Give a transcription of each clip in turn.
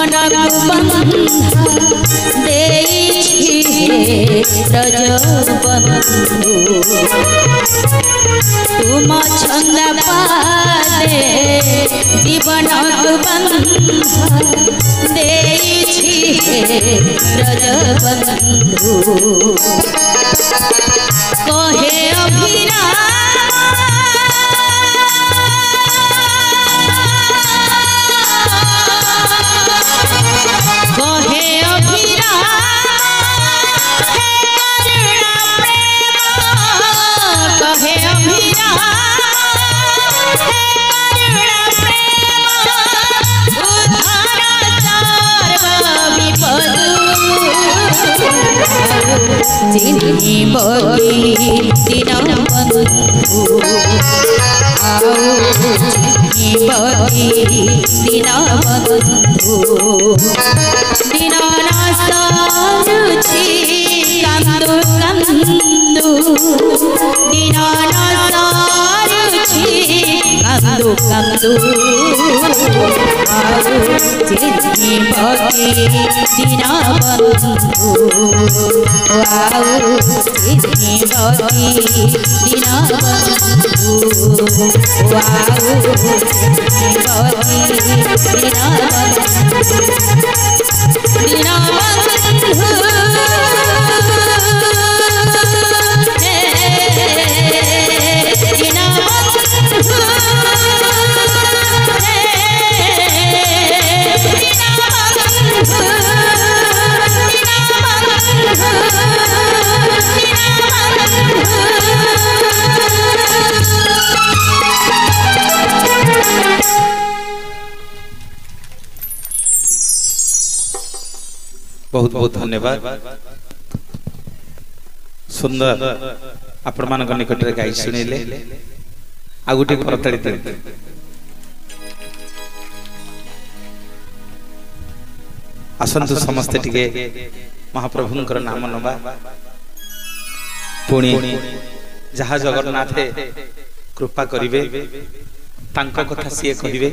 जीवन बंधा देइछि हे ब्रजबंधु तुम छंद पाले जीवन बंधा देइछि हे ब्रजबंधु कहे अभिराम जिन्हीं बगी दीनबंधु आओ जिन्हीं बगी दीनबंधु दीनानाथ रुचि कांदु कांदु दीनानाथ रुचि कांदु कांदु आओ जिन्हीं बगी दीनबंधु आओ जिन्हीं बगी दीनबंधु आओ जिन्हीं बगी बहुत बहुत धन्यवाद सुंदर आपण मान निकट में गाई शुणिले आ गोटे करताड़ी दिखते आसतु समस्ते टिके महाप्रभुंकर नाम नवा पुणी जहाँ जगन्नाथ कृपा करिवे तांको कथा सीए कहिवे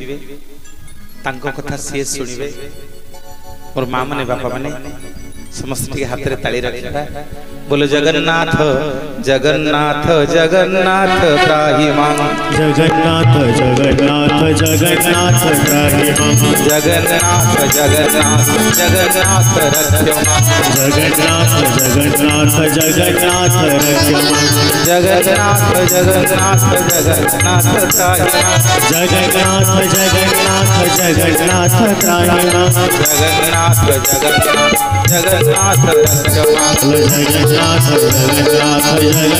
तांको कथा सीए सुनिवे और माँ माने बापा माने समस्त हाथ में ताली रखा बोलो जगन्नाथ जगन्नाथ जगन्नाथ त्राहि मां जगन्नाथ जगन्नाथ जगन्नाथ त्राहि मां जगन्नाथ जगन्नाथ जगन्नाथ रक्ष्य मां जगन्नाथ जगन्नाथ जगन्नाथ रक्ष्य मां जगन्नाथ जगन्नाथ जगन्नाथ त्राहि मां जगन्नाथ जगन्नाथ जगन्नाथ त्राहि मां जगन्नाथ जगन्नाथ जगन्नाथ रक्ष्य मां जगन्नाथ जगन्नाथ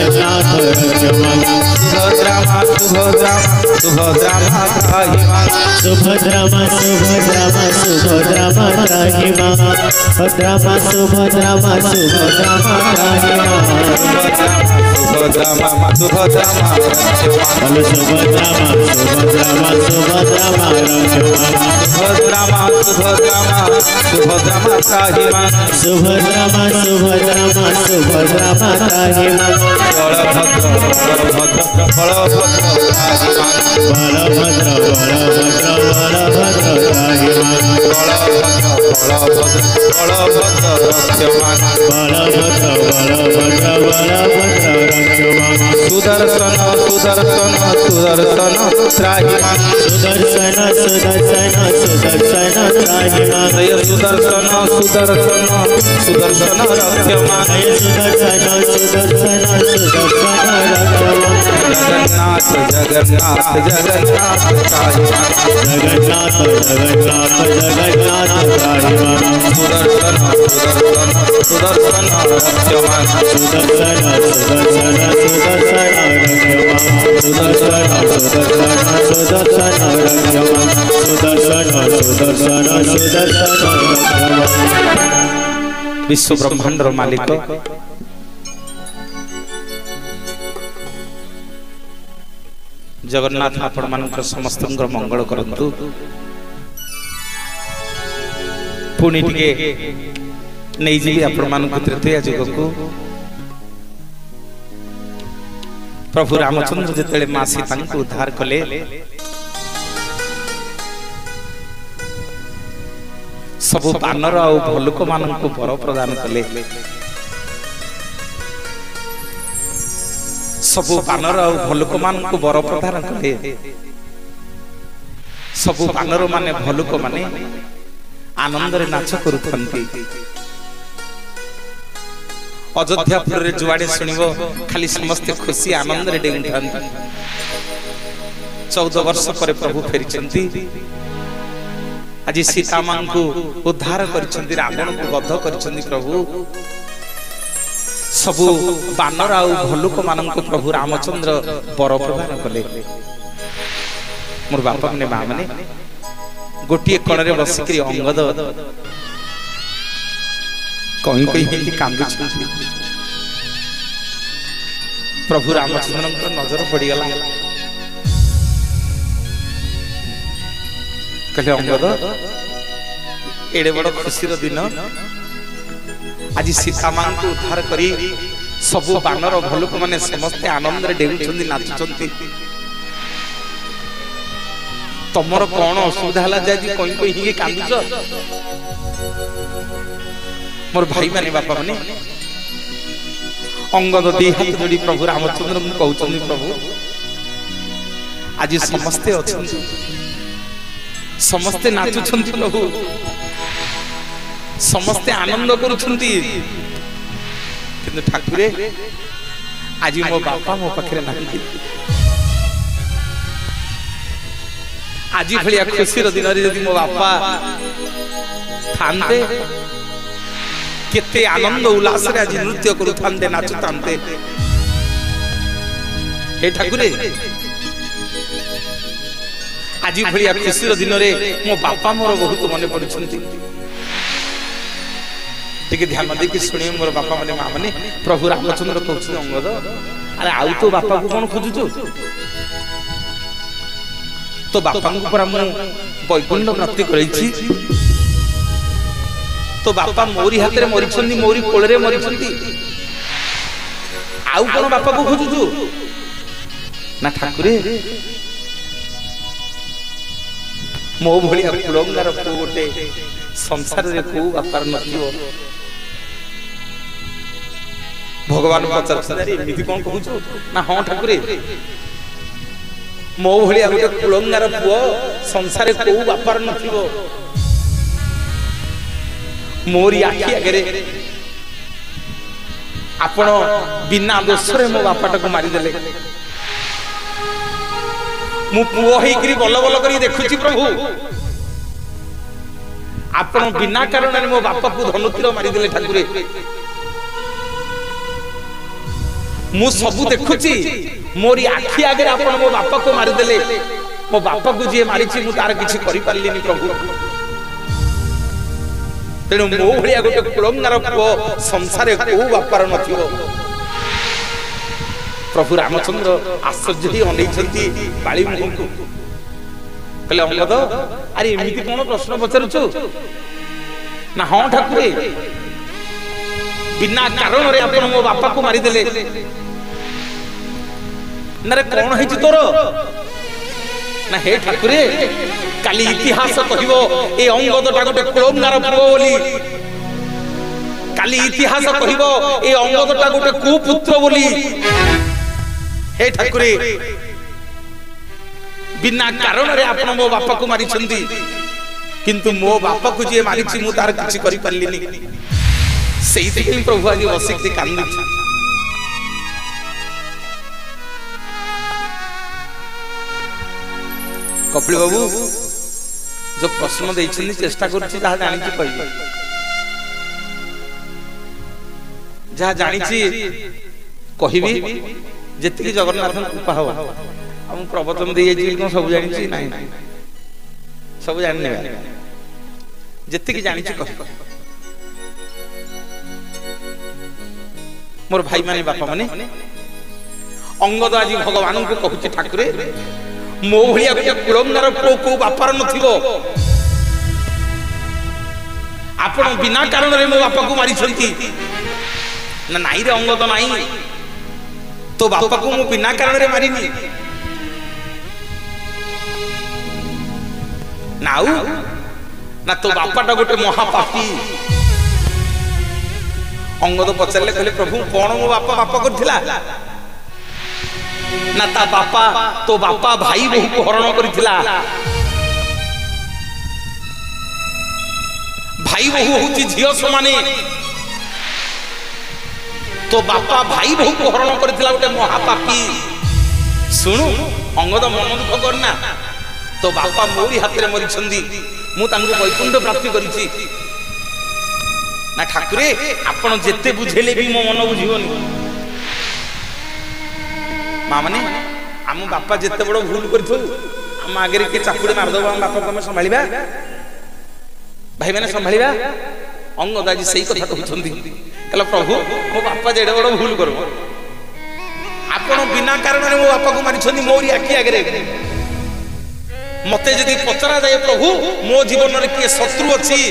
जगन्नाथ रक्ष्य मां सुभद्रा मां सुभद्रा सुभद्रा मां त्राहि मां सुभद्रा मां सुभद्रा मां सुभद्रा मां त्राहि मां भद्रा मां सुभद्रा मां सुभद्रा मां त्राहि मां सुभद्रा मां सुभद्रा मां रक्ष्य मां सुभद्रा मां सुभद्रा मां सुभद्रा मां रक्ष्य मां सुभद्रा मां सुभद्रा मां सुभद्रा मां त्राहि मां सुभद्रा मां सुभद्रा मां सुभद्रा मां त्राहि मां बलभद्र बलभद्र बलभद्र त्राहि मां बलभद्र बलभद्र बलभद्र त्राहि मां बलभद्र बलभद्र बलभद्र रक्ष्य मां बलभद्र बलभद्र बलभद्र रक्ष्य मां सुदर्शन सुदर्शन सुदर्शन त्राहि मां सुदर्शन सुदर्शन सुदर्शन त्राहि मां सुदर्शन सुदर्शन सुदर्शन रक्ष्य मां सुदर्शन सुदर्शन सुदर्शन रक्ष्य मां जगन्नाथ जगन्नाथ जगन्नाथ त्राहि मां जगन्नाथ जगन्नाथ जगन्नाथ त्राहि मां सुदर्शन सुदर्शन सुदर्शन रक्ष्य मां सुदर्शन सुदर्शन सुदर्शन रक्ष्य मां सुदर्शन सुदर्शन सुदर्शन रक्ष्य मां सुदर्शन सुदर्शन सुदर्शन रक्ष्य मां विश्व ब्रह्मांड मालिक जगन्नाथ आपण मानक समस्त मंगल करंतु पुणी टिके नहीं जी आपण मानक तृतीय जुग को प्रभु रामचंद्र जिते माँ सीता को उद्धार कले सबु बानर आ भलुक मानक वर प्रदान कले सबु बानर आ भलुक मानक वर प्रदान कले सबु बानर माने भलुक माने आनंद रे नाच करूथंती अयोध्यापुर रे जुआड़े सुनिबो खाली समस्त खुशी आनंद रे डेउथंती 14 वर्ष पर प्रभु फेरिचंती आज सीता मां को उद्धार करिसंती रावण को वध करिसंती प्रभु सबु बानर आ भलुक मानक प्रभु रामचंद्र वर प्रदान कले मोर बापा ने मां माने गोटे कण रे बसिकरी अंगद कहीं कहीं कांदु प्रभु रामचंद्र नजर पड़गला कहले अंगद एडे बड़ खुशी दिन आज सीता मां को उद्धार करी सबु बानर भलुक माने समस्त आनंद रे डेउछंती नाचुछंती तमर कौन असुविधा हला जे कहीं कहीं कांदुछ मोर भाई माने बापा माने अंगद दी हाथ जोड़ी प्रभु रामचंद्र को कहउछंती प्रभु आज समस्ते अछंती समस्ते नाचुछंती प्रभु समस्ते आनंद करुछंती किंतु ठाकुरे आज मो बापा मो पाखरे नाही आज भलिया खुशी दिन यदि मो बापा थांते केते आनंद उल्लास रे आज नृत्य करुथांते नाचुथांते हे ठाकुरे आज भलिया खुशी दिन रे मो बापा मोर बहुत मन पड़ुछंती टिके ध्यान देके सुनिए मोर बापा माने मां माने प्रभु रामचंद्र कहउछ अंगद अरे आउ तो बापा को कोन खोजुछु तो बापा को पर हम वैकुंठ प्राप्ति करैछि तो बापा मोरी हाथ रे मरिछंती मोरी कोल रे मरिछंती आउ कोन बापा को खोजुछु ना ठाकुरे मो भलिया कुलंगार को गोटे संसार रे को बापार नथियो भगवान पचारछन एमिति कोन कहउछु ना हां ठाकुरे मो भलिया गोटे कुलंगार पुओ संसार रे को बापार नथियो मोरी आखि आगे आपण बिना दोष रे मो बापाटा को मारी देले मु पुओ हेकरी बल बल करी देखुची प्रभु आपण बिना कारण रे मो बापा को धनुतीर मारी देले ठाकुरे मु सबु देखुची मोरी आखि आगे आपण मो बापा को मारी देले मो बापा को जे मारिची मु तार किछि करि पारलिनी प्रभु तेणु मो भलिया गोटे कुलंगार पुओ संसार को बापार नथियो प्रभु रामचंद्र आश्चर्य ही अनेइछंती बाली मुह को कहले अंगद अरे एमिति कोन प्रश्न पचारुछु ना हां ठाकुरे बिना कारण रे आपण मो बापा को मारी देले नरे कोन हेछि तोर ना हे ठाकुरे काली इतिहास कहिबो ए अंगदटा गोटे कुलंगार पुओ बोली काली इतिहास कहिबो ए अंगदटा गोटे कुपुत्र बोली हे ठाकुरे बिना कारण रे आपण मो बापा को मारी छंती किंतु मो बापा को जे मारी छी मु तार किछि करि पारलिनी सेइते ही प्रभु आज बसिकती कांदी कपिल बाबू जो प्रश्न देइछनी चेष्टा करछि जहा जानि छी कहि जहा जानि छी कहिबी जेतिकी जगन्नाथ कृपा हो हम प्रवचन दे जाई कोन सब जानि छी नाही सब जानि जेतिकी जानि छी कहि मोर भाई माने बापा माने अंगद आज भगवान को कहूची ठाकुरे मो भलिया गोटे कुलंगार पुओ को बापार नथिबो आपण बिना कारण रे मो बापा को मारी छंती ना नाई रे अंगद नाई तो बापा को मो बिना कारण रे मारिनी नाउ ना तो बापाटा गोटे महापापी। अंगद पचारे कहले प्रभु कौन मो बापा बापा करथिला ना ता बापा तो बापा भाई बहु को हरण करथिला। भाई बहु होची झियो समाने तो बापा भाई बहु को हरण करथिला गोटे महापापी। सुनु अंगद मन दुख करना तो बापा मोरी हाथ में मरी मु तांको वैकुंठ प्राप्ति करिछि ना ठाकुरे आपण जेते बुझेले भी मो मन बुझिबोनी। मां माने आम बापा जेते बड़ भूल करथु आम आगे के चापुड़ी मारदब आम बापा को संभाळिबा भाई मैंने संभाळिबा। अंगद आज सही कथा कहउछंदी कहला प्रभु मो बापा जेडे बड़ भूल करबो आपण बिना कारण मो बापा को मारिछंदी मोरी आखि आगे मते जदि पचरा जाए प्रभु मो जीवन रे के शत्रु अछि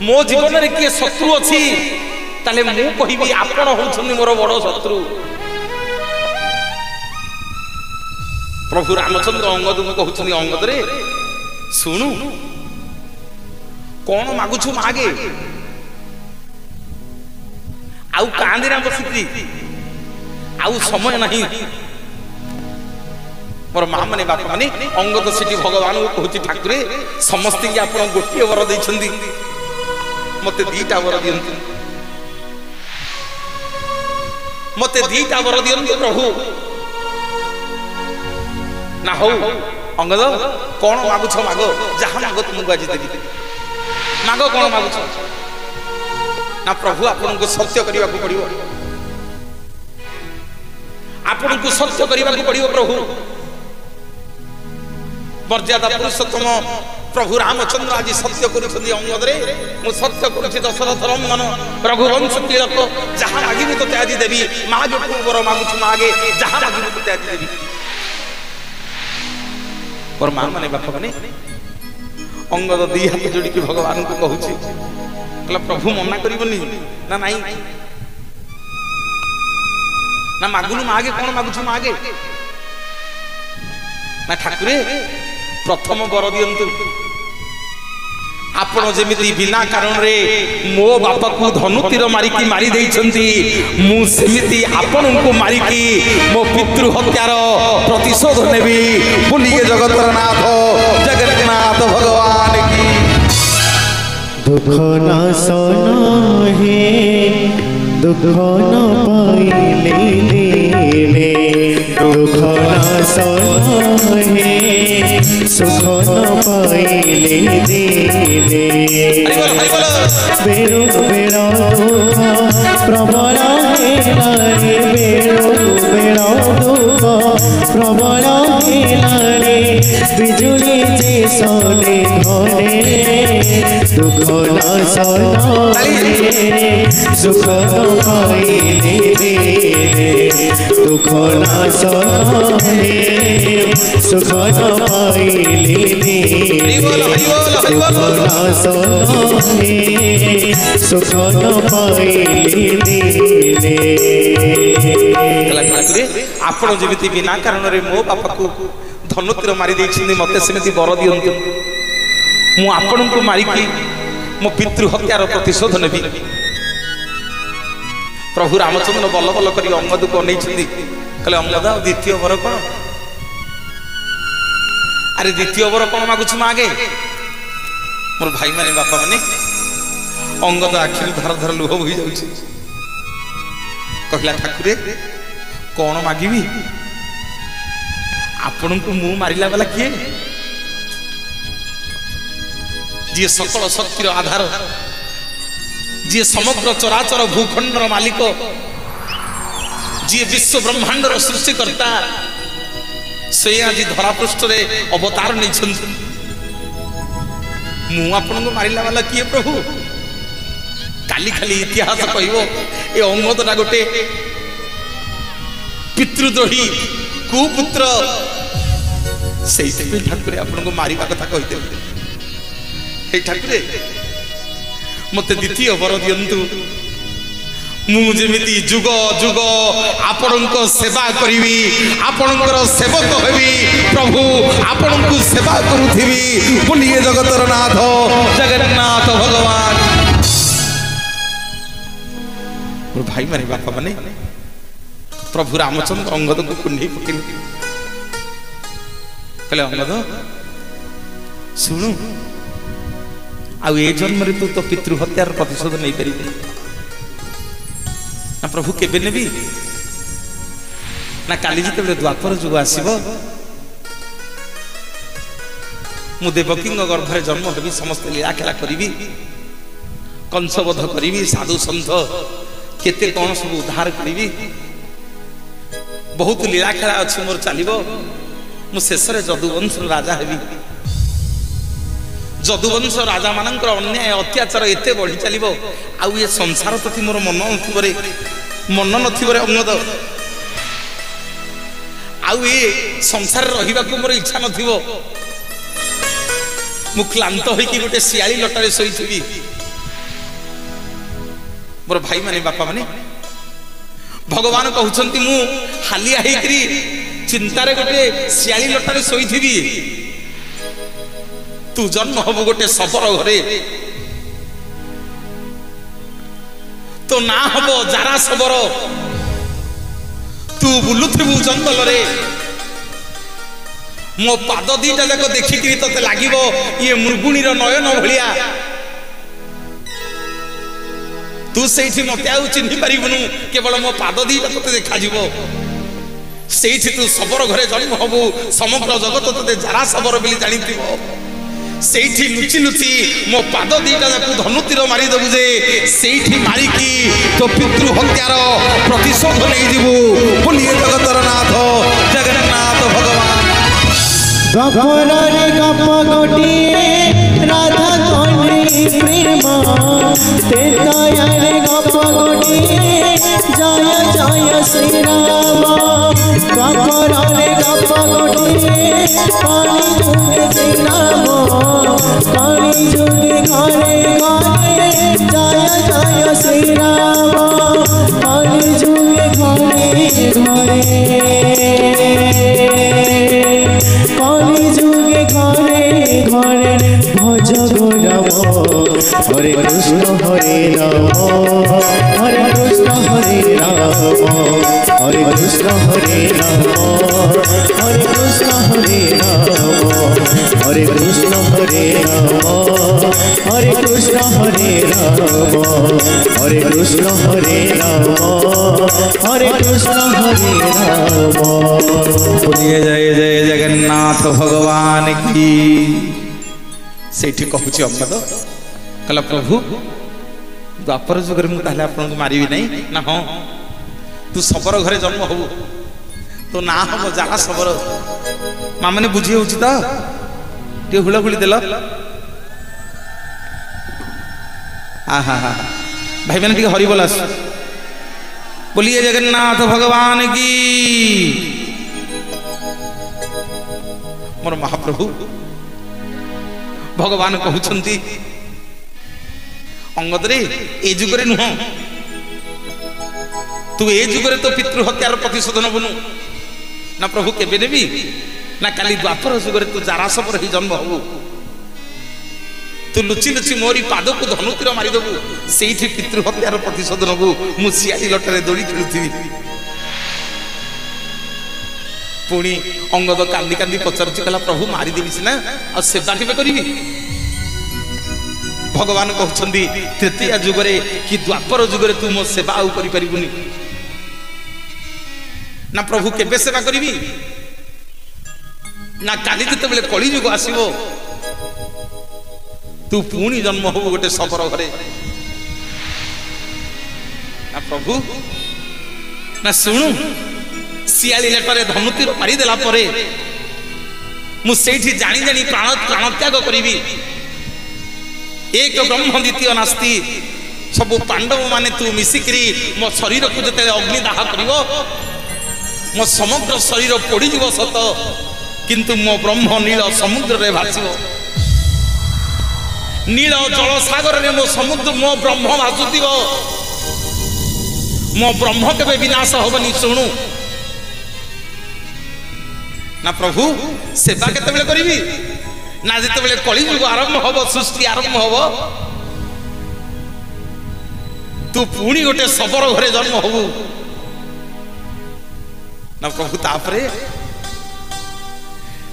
मो जीवन रे के शत्रु अछि ताले मु कहिबी आपण होछन मोर बड़ शत्रु। प्रभु रामचंद्र अंगद को कहउछन अंगद रे सुनु कौन मागुछु मागे आउ कांदिना बसिती आउ समय नहीं। मोर मां माने बापा माने अंगद सिटी भगवान को कहउछि ठाकुरे समस्त के आपण गोटिए वर दैछंदी मते दीटा वर दियंतु मते दीटा वर दियंतु प्रभु ना हो अंगद कौन मागुछ मागो जहां मागो तुमको आज देबी मागो कौन मागुछ ना प्रभु आपन को सत्य करबा को पड़िबो आपन को सत्य करबा को पड़िबो प्रभु। मर्यादा पुरुषोत्तम प्रभु रामचंद्र आज सत्य करुछंदी अंगद रे मु सत्य करुछि दशरथ रंजन रघुवंश तिलक जहां मागिबी तो त्याजी देबी मागे पूर्वर मागुछ मागे जहां मागिबी तो त्याजी देबी। और मां माने बापा माने अंगद दी हाथ जोड़ी के भगवान को कहउछि कहला प्रभु मना करिवनी ना नहीं ना मागुनु मागे कौन मागुछु मागे ना ठाकुरे प्रथम वर दियंतु आपण जेमिति बिना कारण रे मो बापा को धनुतीर मारिकी मारी देइछंती मु सेमिति आपण को मारिकी मो पितृ हत्यार प्रतिशोध नेबी बोलिए जगतर नाथ जगन्नाथ भगवान की। दुख न सहे दुख न पाइले दिले दुख न सहे सुख न पाइले दिले बेरो बेरो प्रबल हेलारे बेरो बेरो दुख प्रबल हेलारे बिजुली जे सोने घरे दुख न सहे सुख न पाइले दिले दुख न सहे सुख न पाइले दिले दुख न सहे सुख न पाइले दिले। आपण जेमिति बिना कारण रे मो बापा को धनुतीर मारी देइछिनी मते सेमिति वर दियंतु मु आपण को मारिकी मो पितृ हत्यार प्रतिशोध नेबी। प्रभु रामचंद्र बल बल करी अंगद को अनैछिंदी कहले अंगद द्वितीय वर कोन अरे द्वितीय वर कोन मागुछ मागे मोर भाई माने बापा माने अंगद आखिर धर धर लुह होई जाउछि कहला ठाकुरे कौन मागिबी आपण को मु मारिला वाला किए जी सकल शक्तिर आधार जी समग्र चराचर भूखंडर मालिक जी विश्व ब्रह्मांडर सृष्टिकर्ता से आज धरापृष्ठ रे अवतार नहीं मु आपन को मारिला वाला किए प्रभु काली खाली इतिहास कहबो ए अंगदटा गोटे पितृद्रोही कुपुत्र से ठाकुर आपन को मारिबा कथा कहते हे ठाकुर मते द्वितीय वर दियंतु मुझे जुग जुग आपण सेवा करी आपणकर सेवक हेबी प्रभु आपण को सेवा करुथी बोलिए जगतर नाथ जगन्नाथ भगवान। भाई माने बापा माने प्रभु रामचंद्र अंगद को कुंडी पकड़ कहले अंगद शुणु आ जन्म तू तो पितृ हत्यार प्रतिशोध नहीं पारि ना प्रभु केबे नेबी ना काली जिते द्वापर जुग आसब मु देवकी गर्भरे जन्म हेबी समस्त लीला खेला करी कंसबध करी साधु सन्थ केते कौन सब उद्धार करी बहुत लीला खेला अच्छी मोर चलो मु शेष जदुवंश राजा हेबी जदुवंश राजा मानकर अन्याय अत्याचार एते बढ़ी चलो आउ ये संसार प्रति मोर मन नथिबरे अंगद आउ ये संसार रहिबा को मोर इच्छा नथिबो मु क्लांत होइकी गोटे सियाली लटारे सोईथिबी मोर भाई माने बापा माने भगवान कहउछंती मु हालिया हेकरी चिंतारे गोटे सियाली लटारे सोईथिबी तू जन्म हबु गोटे सबर घरे तो ना हबो जारा सबर तू बुलुथिबु जंगल रे मो पाद दीटा जाक देखिकरी तते लागिबो ये मृगुणीर नयन भलिया तू सेठी मते आउ चिन्हि परिबनु केवल मो पाद दीटा तते देखा जिवो सेठी तू सबर घरे जन्म हबु समग्र जगत तते जारा सबर बिली जानिथिबो सेठी लुचि लुचि मो पाद दीटा जाकू धनुतीर मारी देबु जे सेठी मारिकी तो पितृ हत्यार प्रतिशोध नहीं जीवु बोलिए जगतर नाथ जगन्नाथ भगवान। गपर रे गप गोटिए राधा कन्हई प्रेम ते दया रे गप गोटिए जय जय श्री राम गपर रे गप गोटिए काली जुगे श्री राम काली जुगे घरे घरे जय जय श्री राम काली जुगे घरे घरे जुगे घरे घरे भज गो राम हरे कृष्ण हरे राम हरे कृष्ण हरे राम हरे कृष्ण हरे राम हरे कृष्ण हरे राम हरे कृष्ण हरे राम हरे कृष्ण हरे राम हरे कृष्ण हरे राम हरे कृष्ण हरे राम। बोलिए जय जय जगन्नाथ भगवान की। सेठी कहूची अंगद कहला प्रभु द्वापर जुगर मु ताले आपन मारिबी नहीं ना हाँ तू सबर घरे जन्म हबु तो ना हम जारा सबर माँ मैंने बुझी हो तो हुड़ाहुड़ी देल आहा हा भाई मैंने हरि बोला बोलिए जगन्नाथ भगवान की। मोर महाप्रभु भगवान कहउछंती अंगद रे ए जुगरे नुह तू ए जुगरे तो पितृ हत्यार प्रतिशोध नबनु ना प्रभु केबे नेबी ना काली द्वापर जुगरे तू जारा सबर ही जन्म हबु तू लुचि लुचि मोरी पाद को धनुतीर मारी देबु सेठी पितृ हत्यार प्रतिशोध नबु मु सियाली लटरे दोड़ी खेलुथिबी पुणी अंगद कांदी कांदी पचारुची कहला प्रभु मारी देबी सिना आ सेवा केबे करिवि भगवान कहउछंती तृतीय जुगरे कि द्वापर जुगरे तू मो सेवा आउ करि परिबुनी ना प्रभु केबे सेवा करिवि ना काली जते बेले कली जुग आसीबो तू पुणी जन्म हबो गोटे सबर घरे ना प्रभु ना सुनु सियाली लेटरे धनुतीर मारी देला परे मु सेठी जानी जानी प्राण त्याग करिवि एक ब्रह्म द्वितीय नास्ति सब पांडव माने तू मिसिकरी मो शरीर को जते अग्निदाह करिवो मो समग्र शरीर पोड़ी जीव सत किंतु मो ब्रह्म नील समुद्र रे भासिबो नील जल सागर रे मो समुद्र मो ब्रह्म भासुथिबो मो ब्रह्म केबे विनाश होबनी शुणु ना प्रभु सेवा केते बेले करिवि ना जेते बेले कलियुग आरंभ होबो सृष्टि आरंभ होबो तू पुणी गोटे शबर घरे जन्म होबु ना प्रभु तापरे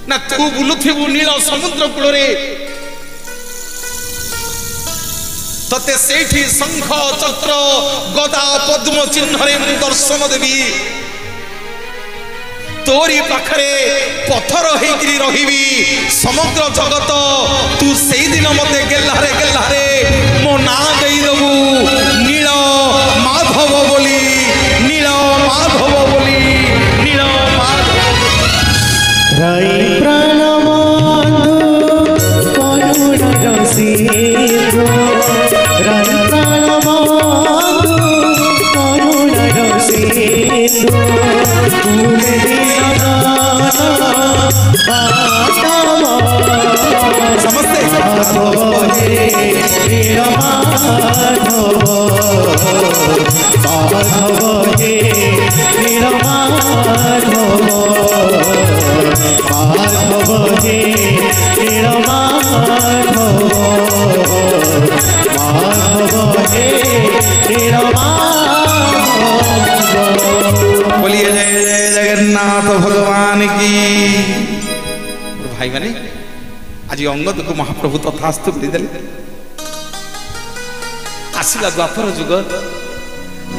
ना तू बुलुथिबु नील समुद्र कूल रे तते सेठी शंख चक्र गदा पद्म चिन्ह रे दर्शन देवी तोरी पाखरे पत्थर हेकरी रहिबी समग्र जगत तू सेई दिन मते गेल्लारे मो ना देई दबु नील माधव बोली नील माधव बोली नील माधव राई प्राण बंधु करुण रसिको राई प्राण बंधु करुण रसिको समस्ते बोलिए जय जय जगन्नाथ भगवान की। भाई माने आज अंगद को महाप्रभु तथास्तु करदेले आसिला द्वापर जुग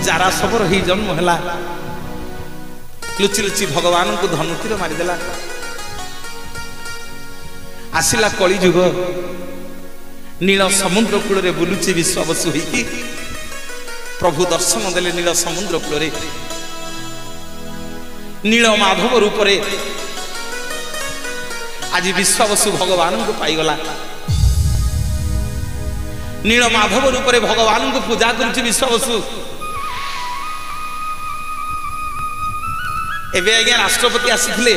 जारा सबरो ही जन्म हला लुचि लुचि भगवान को धनुतीर मारिदेला आसिला कली जुग नील समुद्र कूल रे बुलुची विश्वावसु होई प्रभु दर्शन देले नील समुद्र कूल रे नील माधव रूप रे आज विश्वावसु भगवान को पाईगला नील माधव रूप रे भगवान को पूजा करुछि विश्वावसु एबे आज्ञा राष्ट्रपति आसीथिले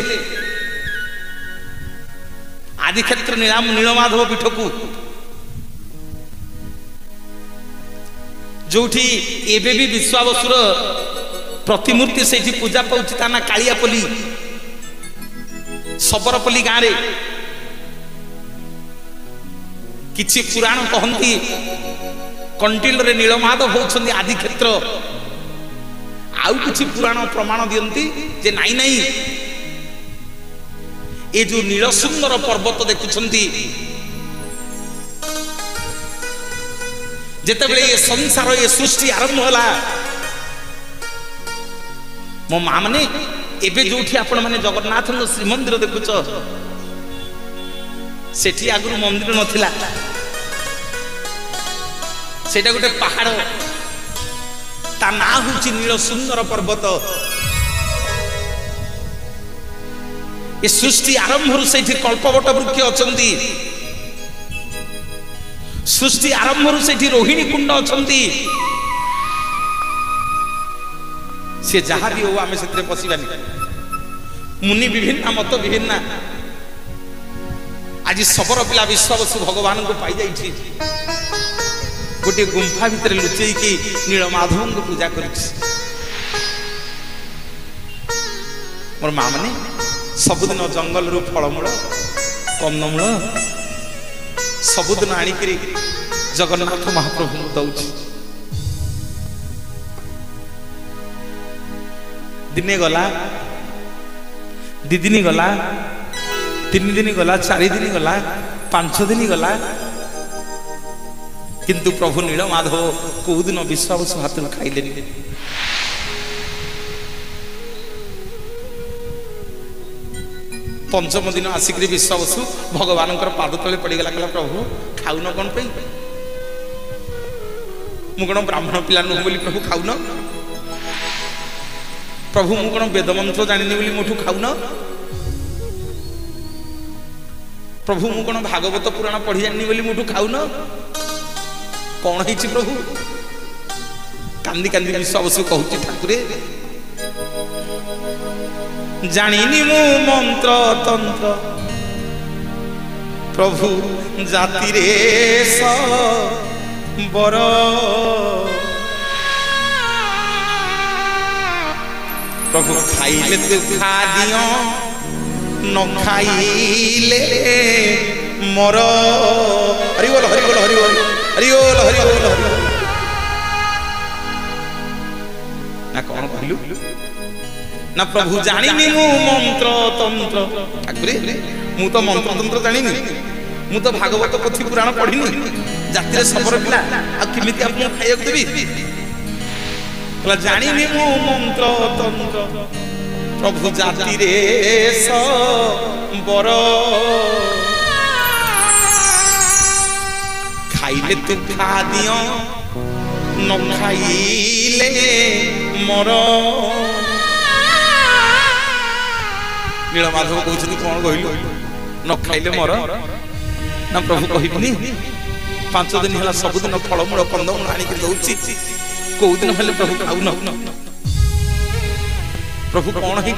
आदि क्षेत्र नील माधव पीठ को जोठी एबे भी विश्वावसुर प्रतिमूर्ति से पूजा पाउछि ता ना कालियापल्ली सबरपल्ली गाँव रे किछि पुराण कहंती कंटिल रे नीलमाधव होउछन्ती आदि क्षेत्र आउ किछि पुराण प्रमाण दियंती जे नाई नाई ए जो नील सुंदर पर्वत देखुछन्ती जेते बेले ये संसार ये सृष्टि आरंभ होला मो मां माने एबे जोठी आपण माने जगन्नाथ श्रीमंदिर देखुछ सेठी आगु मंदिर नथिला सेटा गोटे पहाड़ ता ना होची नील सुंदर पर्वत ये सृष्टि आरंभ रु सेठी कल्पवट वृक्ष अछंती सृष्टि आरंभ रु सेठी रोहिणी कुंड अछंती से जहाँ भी हो आम से पशिबानी मुनि विभिन्न मत विभिन्न आज सबर पिला विश्वावसु भगवान को पाई जाइछि गोटे गुंफा भितर लुचई की नीलमाधव को पूजा कर मोर माँ माने सबुदिन जंगल रु फलमूल कंदमूल सबुदिन आनिक जगन्नाथ महाप्रभु को दउछि दिने गला दी दिन गला 3 दिन गला 4 दिन गला 5 दिन गला किंतु प्रभु नीलमाधव को दिन विश्वावसु हाथ में खाइले पंचम दिन आसिक विश्वावसु भगवान पाद तले पड़गला कहला प्रभु खाऊन कौन पे मु कौन ब्राह्मण पिला नुह बोली प्रभु खाऊन प्रभु मु कौन वेद मंत्र जानी बोली मोठू खाऊन प्रभु मु कौन भागवत पुराण पढ़ी जानी बोली मोठू खाऊन कौन है प्रभु कांदी कांदी विश्वावसु कहूँ ठाकुरे जानिनी मु मंत्र तंत्र प्रभु जाति रे बर प्रभु खाइले तू खा दियो न खाइले मोर हरि बोल हरि बोल हरि बोल हरि बोल हरि बोल ना कौन कहलु ना प्रभु जानिनी मु मंत्र तंत्र ठाकुर मु तो मंत्र तंत्र जानिनी मु तो भागवत पोथी पुराण पढ़िनी जातिर सबर पिला आ किमिति आपन खाइक देबी कला जानिनी मु मंत्र तंत्र प्रभु जाति रे बर खाइले तू खा दियो न खाइले मोर नीलमाधव कहते कौन कहलु न खाइले मोर ना प्रभु कहबिनी 5 दिन है सबुदिन फलमूल कंदमूल आनिक दौची कौ दिन हेले प्रभु खाऊ न प्रभु कौन है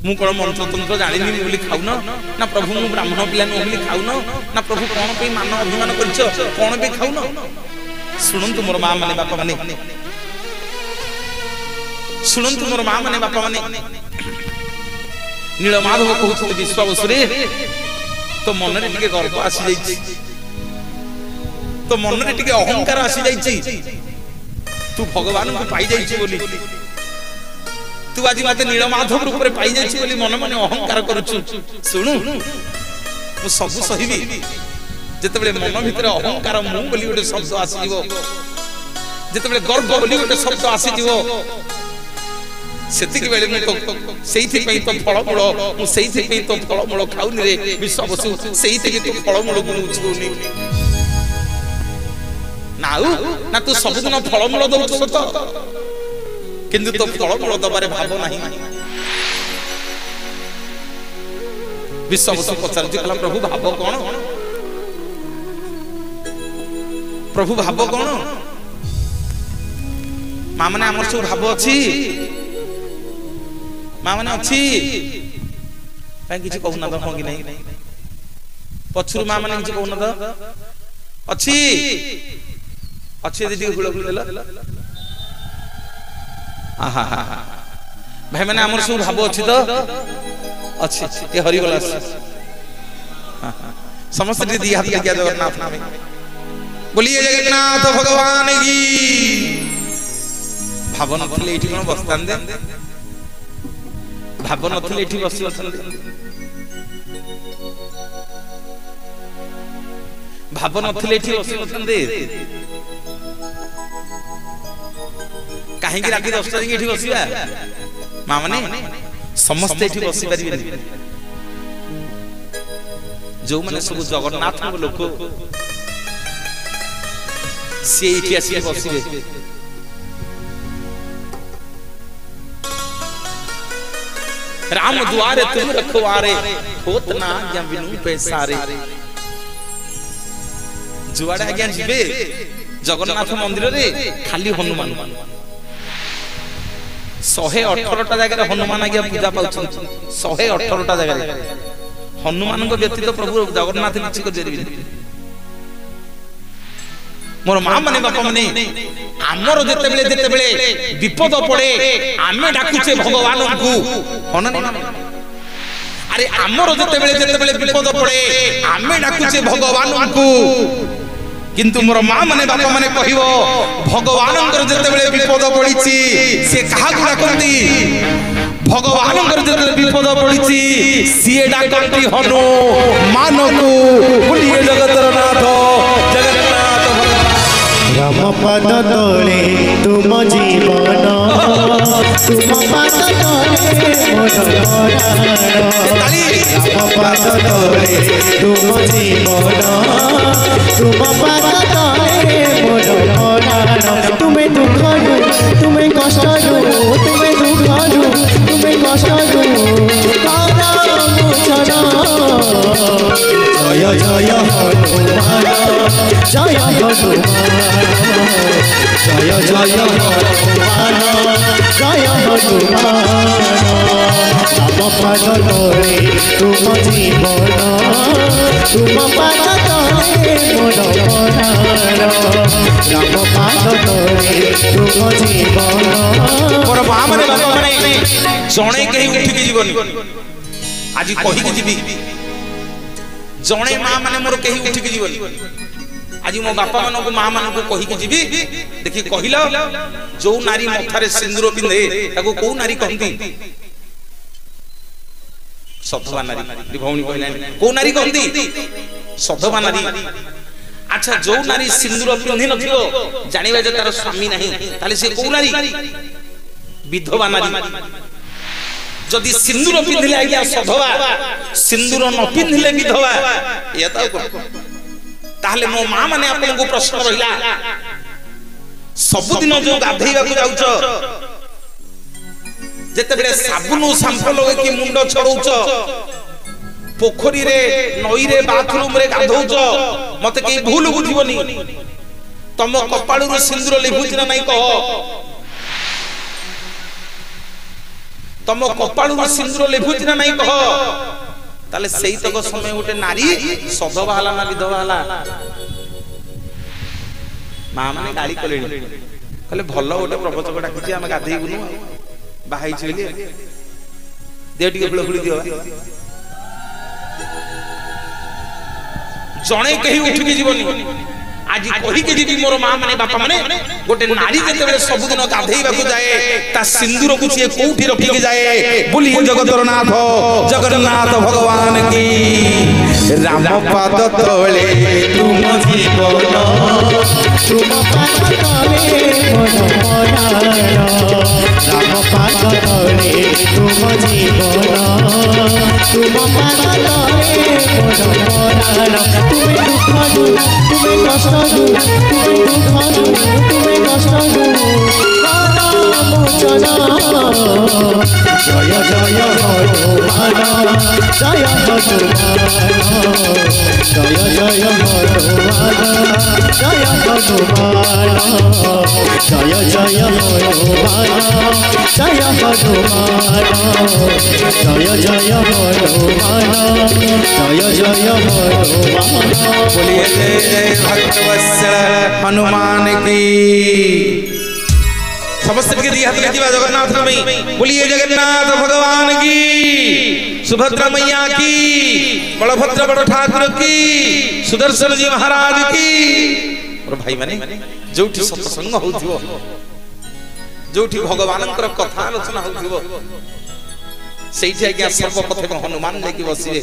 मु कौन मंत्र तंत्र जानी बोली खाऊ ना प्रभु मु ब्राह्मण पिला नुह खाऊ ना प्रभु कौन पे मान अभिमान कर कौन पे खाऊ शुणु मोर माँ माने बापा माने शुणु मोर माँ माने बापा माने नीलमाधव कहते विश्वावसुरे तो मन रे टिके गर्व आसी जाइछि तो मन रे टिके अहंकार आसी जाइछि तू भगवान को पाई जाइछि बोली तू आज मते नीलमाधव रूप रे पाई जाइछि बोली मन मन अहंकार करूछु सुनु मु सब सहिबी जेतेबेले मन भितर अहंकार मु बोली गोटे शब्द आसी जीवो जेतेबेले गर्व बोली गोटे शब्द आसी जीवो सेतिक बेले मु तो सेइथि पई तो फलमूल मु सेइथि पई तो फलमूल खाउनी रे विश्वावसु सेइथि के तो फलमूल गुनुचुनी नाउ ना तू सब दिन फलमूल दउछ सत किंतु तो फलमूल दबारे भाव नाही विश्वावसु पचारति कला प्रभु भाव कोन प्रभु भाव कोन मां माने हमर सब भाव अछि माँ मैंने अच्छी कहूँ ना तो हाँ कि नहीं पछुर माँ मैंने कहूँ ना तो अच्छी अच्छी दीदी हुड़ हुड़ आहा भाई मैंने आमर सब भाव अच्छी तो अच्छी ये हरिगला समस्त दीदी हाथ लगे जगन्नाथ नाम बोलिए जगन्नाथ भगवान की भाव नथिले एठी कोन बस्तान दे भाव नथिले एठी बसी अछन भाव नथिले एठी बसी अछन दे काहे कि राती 10टा एठी बसिबा मां माने समस्त एठी बसी परिबेनी जो माने सब जगन्नाथ लोक से एठी आसी बसिबे राम द्वारे तुम रखवारे होत ना आज्ञा बिनु पैसारे जुआड़े आज्ञा जीवे जगन्नाथ मंदिर रे खाली हनुमान 118टा जगह हनुमान आज्ञा पूजा पाउछन 118टा जगह हनुमान को व्यतीत प्रभु जगन्नाथ किछि कर देबि मोर मां माने बापा माने हमर जेते बेले विपद पड़े आमे डाकुचे भगवान को अरे हमर जेते बेले विपद पड़े आमे डाकुचे भगवान को किंतु मोर मां माने बापा माने कहिवो भगवान जेते बेले विपद पड़ीची से कहा को डाकंती भगवान जेते विपद पड़ीची सिए डाकंती हनु मानकू बोलिए जगतर नाथ जगन्नाथ राम पद तले तुम जीवन तुम पद तले मोर राम पद तले तुम जीवन तुम पद तले मोर तुम्हें दुख दू तुम्हें कष्ट दू तुम्हें दुख दू तुम्हें कष्ट दू जय जय हनुमान जय हनुमान जय जय हनुमान जय हनुमान राम पद तले तुम जीवन तुम पद तले मोर राम पद तले तुम जीवन मोर मां माने बापा जणे कहीं उठिकी जीवनी आज कहिकी जीवी जणे माँ माने मोर कहीं उठिकी जीवनी आज मो बापा मान को माँ मान को कहिकी जीवी देखी कहिला जो नारी मथारे सिंदूर पिंधे ताको को नारी कहंती सधवा नारी भौणी कहलानी को नारी कहंती सधवा नारी अच्छा जो नारी सिंदूर पिंधि नथियो जानिबा जे तार स्वामी नाही ताले से को नारी विधवा नारी जदि सिंदूर पिंधिले आज्ञा सधवा सिंदूर न पिंधिले विधवा या ताहले मो माँ माने आपन को प्रश्न रहिला सब दिन जो गाधैबा को जाउछ जेते बेले साबुन शाम्पू लगे कि मुंड छड़ौछ पोखरी रे नई रे बाथरूम रे गाधौछ मते के भूल बुझिबनी तम कपाळु रो सिंदूर लिभुछ ना नहीं कह तम कपाळु रो सिंदूर लिभुछ ना नहीं कह ताले सेही तक समय उठे नारी सधवा हला ना विधवा हला मां माने गाली कलेनी कहले भलो गोटे प्रवचक डाकिछि हम गाधेई बुनु बाहाई छिले दे टिके फुल फुली दियो जणे कहीं उठिकी जीवनी आज कहिके जीवी मोर माँ माने बापा माने गोटे नारी जेते सब दिन गाधेइबा को जाए ता सिंदूर को से कोठी रखिके जाए बोलिए जगतर नाथ जगन्नाथ भगवान की राम पाद तले तुम जीवन तुम पाद तले मन मनार राम पाद तले तुम जीवन तुम पाद तले मन मनार तुम्हें दुख दू तुम्हें कष्ट दू तुम्हें दुख दू तुम्हें कष्ट दू मोचन जय जय हनुमान जय हनुमान जय जय हनुमान जय हनुमान जय जय हनुमान जय हनुमान जय जय हनुमान जय जय हनुमान बोलिए जय जय भक्तवत्सल हनुमान की समस्त के दिया हाथ में जगन्नाथ में बोलिए जगन्नाथ भगवान की सुभद्रा मैया की बलभद्र बड़ ठाकुर की सुदर्शन जी महाराज की और भाई माने जोठी सत्संग होथिबो जोठी भगवानंकर कथा आलोचना होथिबो सेठी आज्ञा सर्वप्रथम हनुमान लेके बसिबे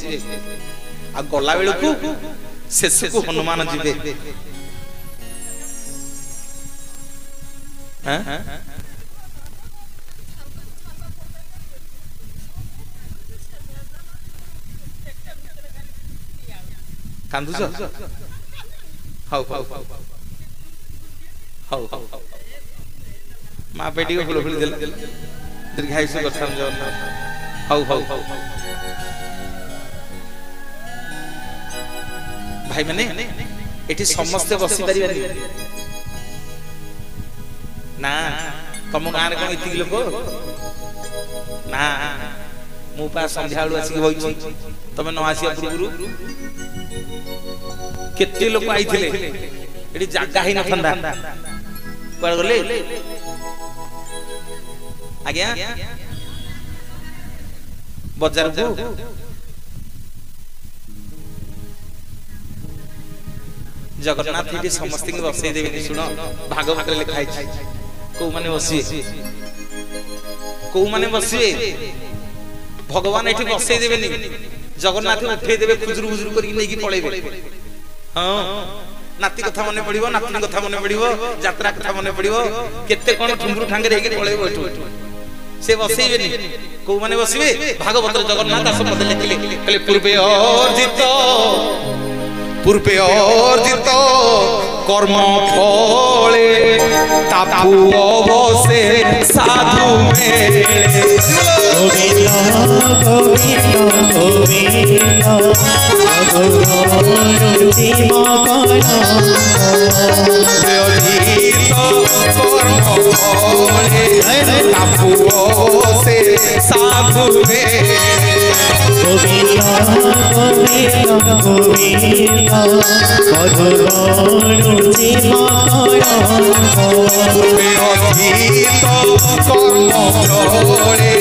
आ गला बेलकू शेष को हनुमान जीवे हां कांदुछ हाउ हाउ हाउ हाउ मां बेटी को फुल फुल देल दीर्घायुष्य करथाम जगन्नाथ हाउ हाउ भाई माने एठी समस्त बसी परिबानी ना तुम गाँव में कौन इतनी लोक ना मु पा संध्या बेलू आसिक बही तुम न आसिया पूर्व केते लोक आइथिले एठी जागा ही नथंदा कुआड़ गले आज्ञा बाजार को जगन्नाथ ये समस्त बसई देवे शुण भागवत लिखाई कौ माने बसिए कौ माने बसिए भगवान एठी बसई देबेनी जगन्नाथ उठे देबे खुजुरु खुजुरु करी नेकी पळेबे हां नाती कथा मने पड़िबो नाती कथा मने पड़िबो यात्रा कथा मने पड़िबो केते कोन ठुंबुरु ठांगे रेके पळेबो एठु से बसईबेनी कौ माने बसिबे भागवत जगन्नाथ असपद लिखिले खाली पूर्वे अर्जित कर्म फले तापु अवसे साधु मेले गोविंद गोविंद गोविंद तापु अवसे साधु मेले गोविंद गोविंद गोविंद मधुबनुति मकरंद कर्म फले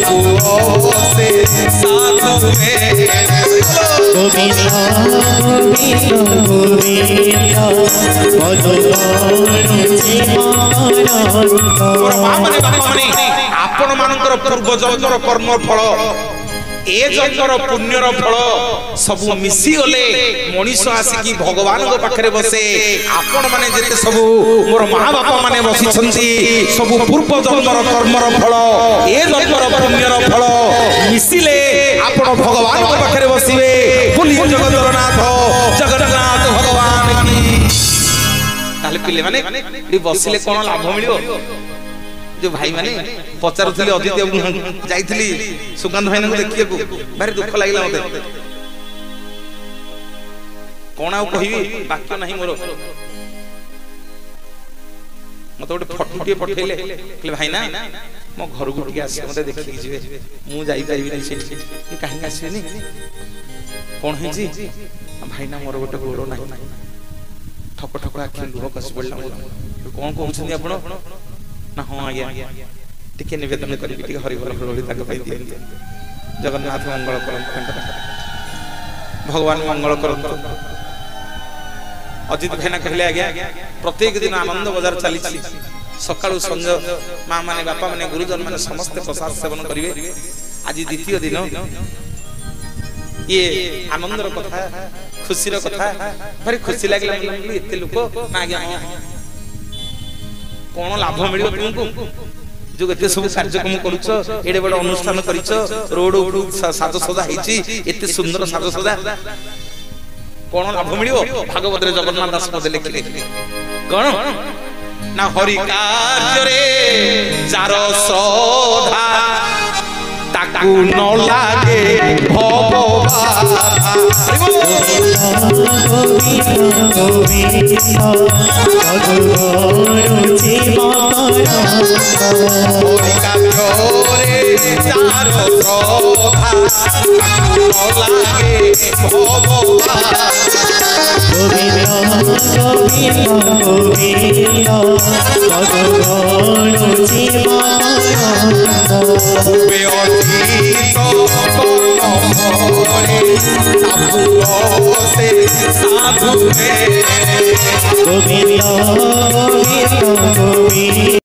साधु से साधु में गोविंद गोविंद गोविंद आपण मानकर पूर्व जन्मर कर्म फल ए जन्मर पुण्यर फल सब मिसी गले मनीष आसिकी भगवान पाखे बसे आपण माने जेते सब मोर माँ बापा माने बसी सब पूर्व जन्मर कर्मर फल ए जन्मर पुण्यर फल मिसिले आपण भगवान पाखे बसिबे बोली जगन्नाथ जगन्नाथ भगवान की ताले पिले माने बसिले कोन लाभ मिलियो जो भाई माने पचारुथले अदित्य जाइथली सुगंध भाई देखिए भारी दुख लागला मते कोन आ कहिबी वाक्य नाही मोर मते गोटे फटुटे पठेले कहले भाई ना मो घर को टिके आसे मते देखि कि जिवे मु जाई परिबी नै सेठी ए काहे आसेनी कोन हे जी भाई ना मोर गोटे गोरो नाही ठक ठक आखि लुह कस पड़ला कोन कहउछनी आपण ना हाँ आज्ञा टिके निवेदन करी टिके हरि बोल हरि ताक पाई दिए जगन्नाथ मंगल करंतु भगवान मंगल करंतु अजित भाईना कहले आज्ञा प्रत्येक दिन आनंद बाजार चली सकाळु संज मां माने बापा माने गुरुजन माने समस्त प्रसाद सेवन करिवे आज द्वितीय दिन ये आनंदर कथा खुशीर कथा भारी खुशी लागला एते लोक ना आज्ञा कोन लाभ मिलियो तुमको जो एते सब कार्यक्रम करूछ एडे बड़ अनुष्ठान करिछ रोड उडू साज सजा हिची एते सुंदर साज सजा कोन लाभ मिलियो भागवत रे जगन्नाथ दास पद लिखले कोन ना हरि कार्य रे जार श्रद्धा ताकू न लागे भगवान साधु में गोविंद गोविंद गोविंद